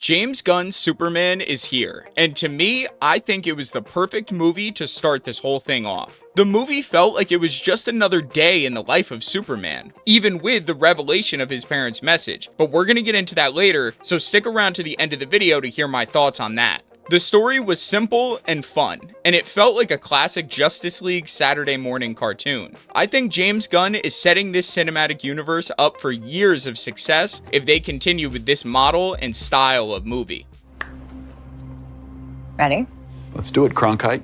James Gunn's Superman is here, and to me, I think it was the perfect movie to start this whole thing off. The movie felt like it was just another day in the life of Superman, even with the revelation of his parents' message, but we're gonna get into that later, so stick around to the end of the video to hear my thoughts on that. The story was simple and fun, and it felt like a classic Justice League Saturday morning cartoon. I think James Gunn is setting this cinematic universe up for years of success if they continue with this model and style of movie. Ready? Let's do it, Cronkite.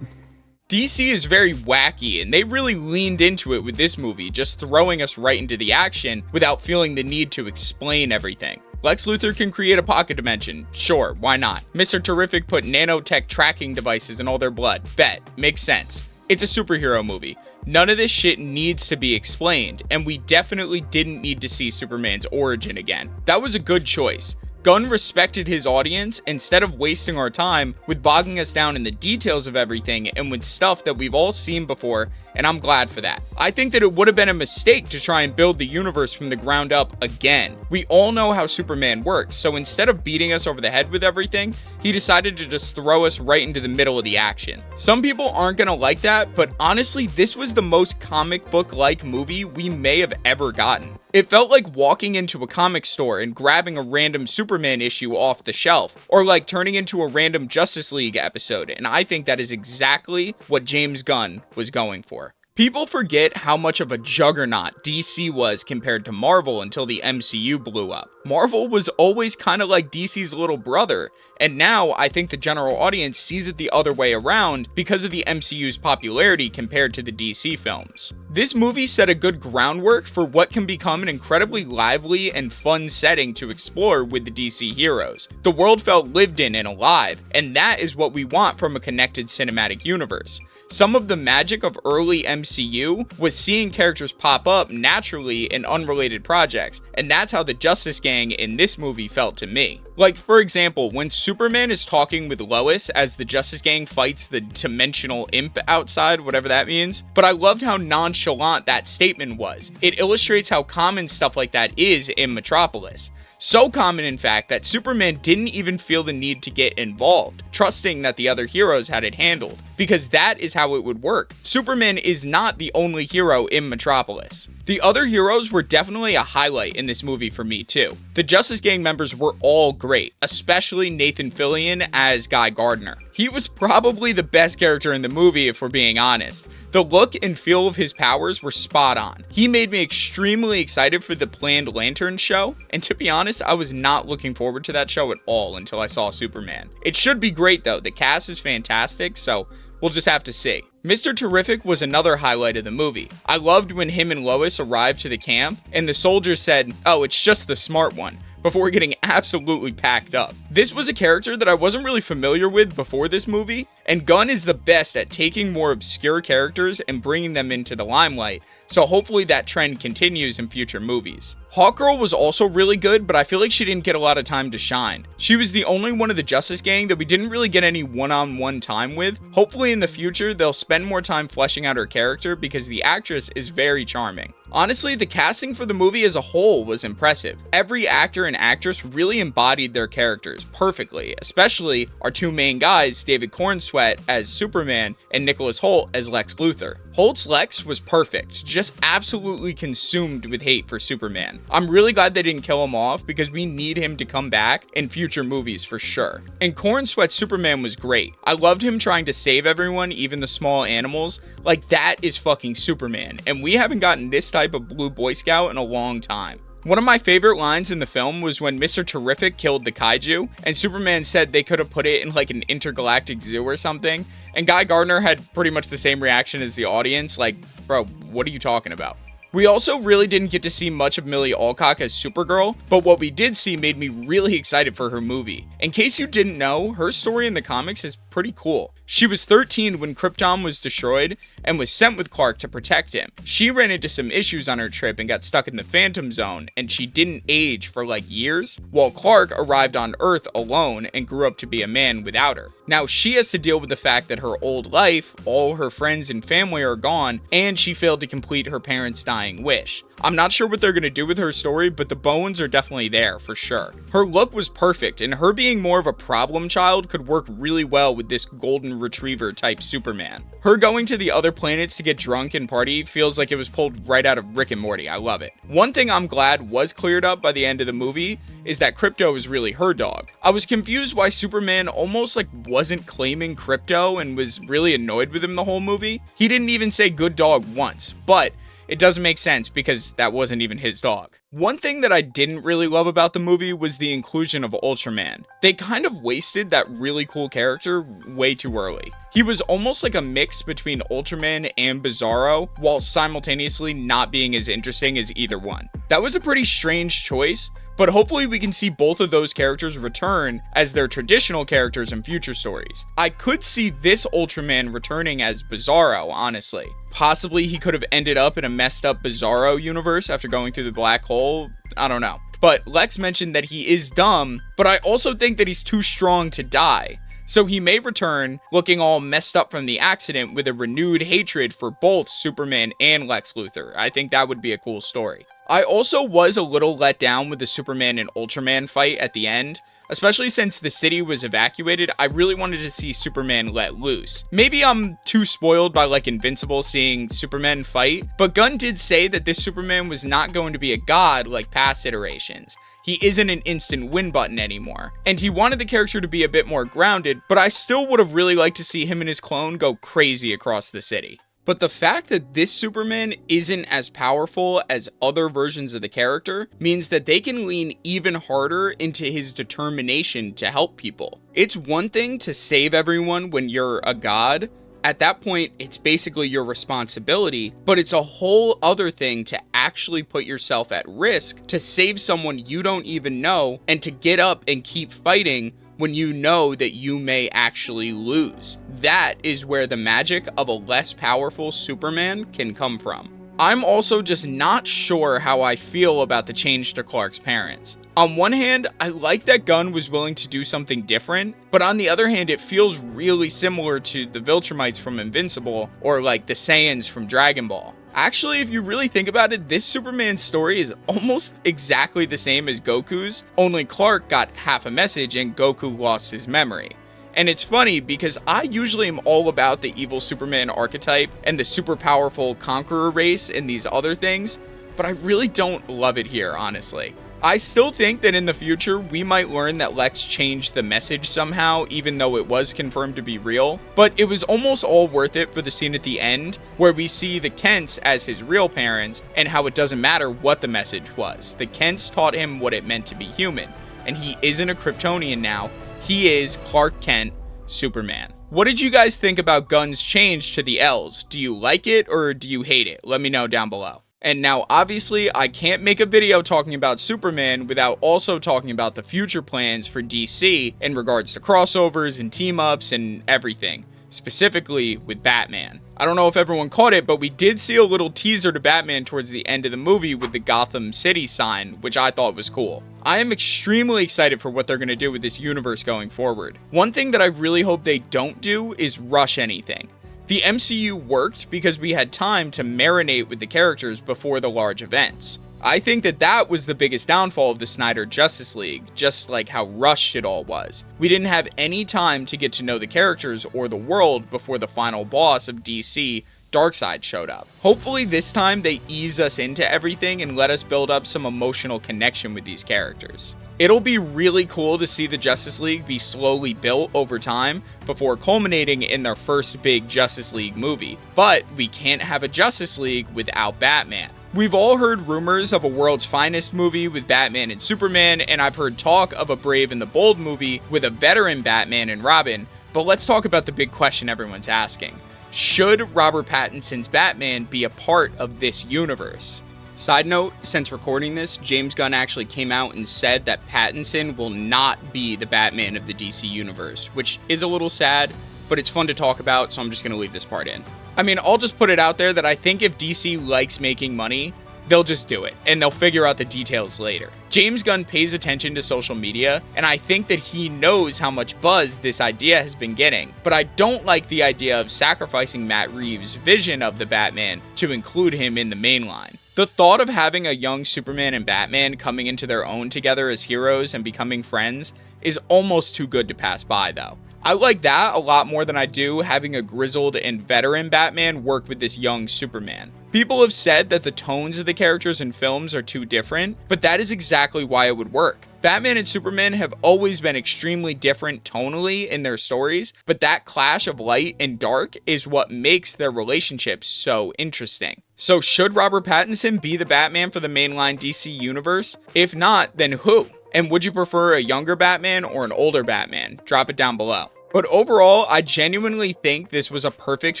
DC is very wacky, and they really leaned into it with this movie, just throwing us right into the action without feeling the need to explain everything. Lex Luthor can create a pocket dimension. Sure, why not? Mr. Terrific put nanotech tracking devices in all their blood. Bet. Makes sense. It's a superhero movie. None of this shit needs to be explained, and we definitely didn't need to see Superman's origin again. That was a good choice. Gunn respected his audience instead of wasting our time with bogging us down in the details of everything and with stuff that we've all seen before, and I'm glad for that. I think that it would have been a mistake to try and build the universe from the ground up again. We all know how Superman works, so instead of beating us over the head with everything, he decided to just throw us right into the middle of the action. Some people aren't gonna like that, but honestly, this was the most comic book-like movie we may have ever gotten. It felt like walking into a comic store and grabbing a random Superman issue off the shelf, or like turning into a random Justice League episode, and I think that is exactly what James Gunn was going for. People forget how much of a juggernaut DC was compared to Marvel until the MCU blew up. Marvel was always kind of like DC's little brother, and now I think the general audience sees it the other way around because of the MCU's popularity compared to the DC films. This movie set a good groundwork for what can become an incredibly lively and fun setting to explore with the DC heroes. The world felt lived in and alive, and that is what we want from a connected cinematic universe. Some of the magic of early MCU was seeing characters pop up naturally in unrelated projects, and that's how the Justice Gang in this movie felt to me. Like, for example, when Superman is talking with Lois as the Justice Gang fights the dimensional imp outside, whatever that means, but I loved how nonchalant that statement was. It illustrates how common stuff like that is in Metropolis. So common, in fact, that Superman didn't even feel the need to get involved, trusting that the other heroes had it handled, because that is how it would work. Superman is not the only hero in Metropolis. The other heroes were definitely a highlight in this movie for me too. The Justice Gang members were all great, especially Nathan Fillion as Gardner. He was probably the best character in the movie if we're being honest. The look and feel of his powers were spot on. He made me extremely excited for the planned Lantern show, and to be honest, I was not looking forward to that show at all until I saw Superman. It should be great though, the cast is fantastic, so we'll just have to see. Mr. Terrific was another highlight of the movie. I loved when him and Lois arrived to the camp, and the soldiers said, "Oh, it's just the smart one," before getting absolutely packed up. This was a character that I wasn't really familiar with before this movie, and Gunn is the best at taking more obscure characters and bringing them into the limelight, so hopefully that trend continues in future movies. Hawkgirl was also really good, but I feel like she didn't get a lot of time to shine. She was the only one of the Justice Gang that we didn't really get any one-on-one time with. Hopefully in the future, they'll spend more time fleshing out her character because the actress is very charming. Honestly, the casting for the movie as a whole was impressive. Every actor and actress really embodied their characters perfectly, especially our two main guys, David Corenswet as Superman and Nicholas Hoult as Lex Luthor. Holt's Lex was perfect, just absolutely consumed with hate for Superman. I'm really glad they didn't kill him off because we need him to come back in future movies for sure. And Corenswet's Superman was great. I loved him trying to save everyone, even the small animals. Like, that is fucking Superman, and we haven't gotten this type of blue Boy Scout in a long time. One of my favorite lines in the film was when Mr. Terrific killed the kaiju, and Superman said they could have put it in like an intergalactic zoo or something, and Gardner had pretty much the same reaction as the audience, like, bro, what are you talking about? We also really didn't get to see much of Millie Alcock as Supergirl, but what we did see made me really excited for her movie. In case you didn't know, her story in the comics is pretty cool. She was 13 when Krypton was destroyed and was sent with Clark to protect him. She ran into some issues on her trip and got stuck in the Phantom Zone, and she didn't age for like years, while Clark arrived on Earth alone and grew up to be a man without her. Now she has to deal with the fact that her old life, all her friends and family are gone, and she failed to complete her parents' dying dying wish. I'm not sure what they're going to do with her story, but the bones are definitely there for sure. Her look was perfect, and her being more of a problem child could work really well with this golden retriever type Superman. Her going to the other planets to get drunk and party feels like it was pulled right out of Rick and Morty. I love it. One thing I'm glad was cleared up by the end of the movie is that Krypto is really her dog. I was confused why Superman almost wasn't claiming Krypto and was really annoyed with him the whole movie. He didn't even say good dog once, but it doesn't make sense because that wasn't even his dog. One thing that I didn't really love about the movie was the inclusion of Ultraman. They kind of wasted that really cool character way too early. He was almost like a mix between Ultraman and Bizarro, while simultaneously not being as interesting as either one. That was a pretty strange choice, but hopefully we can see both of those characters return as their traditional characters in future stories. I could see this Ultraman returning as Bizarro, honestly. Possibly he could have ended up in a messed up Bizarro universe after going through the black hole. I don't know. But Lex mentioned that he is dumb, but I also think that he's too strong to die. So he may return looking all messed up from the accident with a renewed hatred for both Superman and Lex Luthor. I think that would be a cool story. I also was a little let down with the Superman and Ultraman fight at the end. Especially since the city was evacuated, I really wanted to see Superman let loose. Maybe I'm too spoiled by Invincible seeing Superman fight, but Gunn did say that this Superman was not going to be a god like past iterations. He isn't an instant win button anymore. And he wanted the character to be a bit more grounded, but I still would have really liked to see him and his clone go crazy across the city. But the fact that this Superman isn't as powerful as other versions of the character means that they can lean even harder into his determination to help people. It's one thing to save everyone when you're a god. At that point, it's basically your responsibility, but it's a whole other thing to actually put yourself at risk to save someone you don't even know and to get up and keep fighting when you know that you may actually lose. That is where the magic of a less powerful Superman can come from. I'm also just not sure how I feel about the change to Clark's parents. On one hand, I like that Gunn was willing to do something different, but on the other hand, it feels really similar to the Viltrumites from Invincible or the Saiyans from Dragon Ball. Actually, if you really think about it, this Superman story is almost exactly the same as Goku's, only Clark got half a message and Goku lost his memory. And it's funny because I usually am all about the evil Superman archetype and the super powerful conqueror race and these other things, but I really don't love it here, honestly. I still think that in the future, we might learn that Lex changed the message somehow, even though it was confirmed to be real. But it was almost all worth it for the scene at the end, where we see the Kents as his real parents, and how it doesn't matter what the message was. The Kents taught him what it meant to be human, and he isn't a Kryptonian now. He is Clark Kent, Superman. What did you guys think about Gunn's change to the L's? Do you like it or do you hate it? Let me know down below. And now, obviously, I can't make a video talking about Superman without also talking about the future plans for DC in regards to crossovers and team-ups and everything, specifically with Batman. I don't know if everyone caught it, but we did see a little teaser to Batman towards the end of the movie with the Gotham City sign, which I thought was cool. I am extremely excited for what they're going to do with this universe going forward. One thing that I really hope they don't do is rush anything. The MCU worked because we had time to marinate with the characters before the large events. I think that was the biggest downfall of the Snyder Justice League, just like how rushed it all was. We didn't have any time to get to know the characters or the world before the final boss of DC, Darkseid, showed up. Hopefully this time they ease us into everything and let us build up some emotional connection with these characters. It'll be really cool to see the Justice League be slowly built over time before culminating in their first big Justice League movie. But we can't have a Justice League without Batman. We've all heard rumors of a World's Finest movie with Batman and Superman, and I've heard talk of a Brave and the Bold movie with a veteran Batman and Robin, but let's talk about the big question everyone's asking. Should Robert Pattinson's Batman be a part of this universe? Side note, since recording this, James Gunn actually came out and said that Pattinson will not be the Batman of the DC universe, which is a little sad, but it's fun to talk about, so I'm just going to leave this part in. I mean, I'll just put it out there that I think if DC likes making money, they'll just do it, and they'll figure out the details later. James Gunn pays attention to social media, and I think that he knows how much buzz this idea has been getting, but I don't like the idea of sacrificing Matt Reeves' vision of the Batman to include him in the main line. The thought of having a young Superman and Batman coming into their own together as heroes and becoming friends is almost too good to pass by though. I like that a lot more than I do having a grizzled and veteran Batman work with this young Superman. People have said that the tones of the characters in films are too different, but that is exactly why it would work. Batman and Superman have always been extremely different tonally in their stories, but that clash of light and dark is what makes their relationship so interesting. So should Robert Pattinson be the Batman for the mainline DC universe? If not, then who? And would you prefer a younger Batman or an older Batman? Drop it down below. But overall, I genuinely think this was a perfect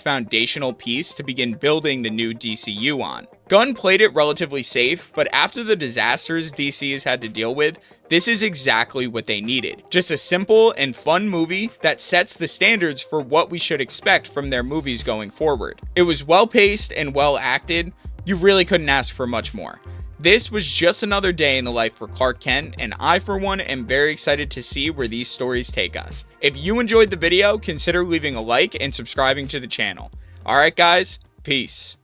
foundational piece to begin building the new DCU on. Gunn played it relatively safe, but after the disasters DC has had to deal with, this is exactly what they needed. Just a simple and fun movie that sets the standards for what we should expect from their movies going forward. It was well paced and well acted. You really couldn't ask for much more. This was just another day in the life for Clark Kent, and I for one am very excited to see where these stories take us. If you enjoyed the video, consider leaving a like and subscribing to the channel. Alright guys, peace.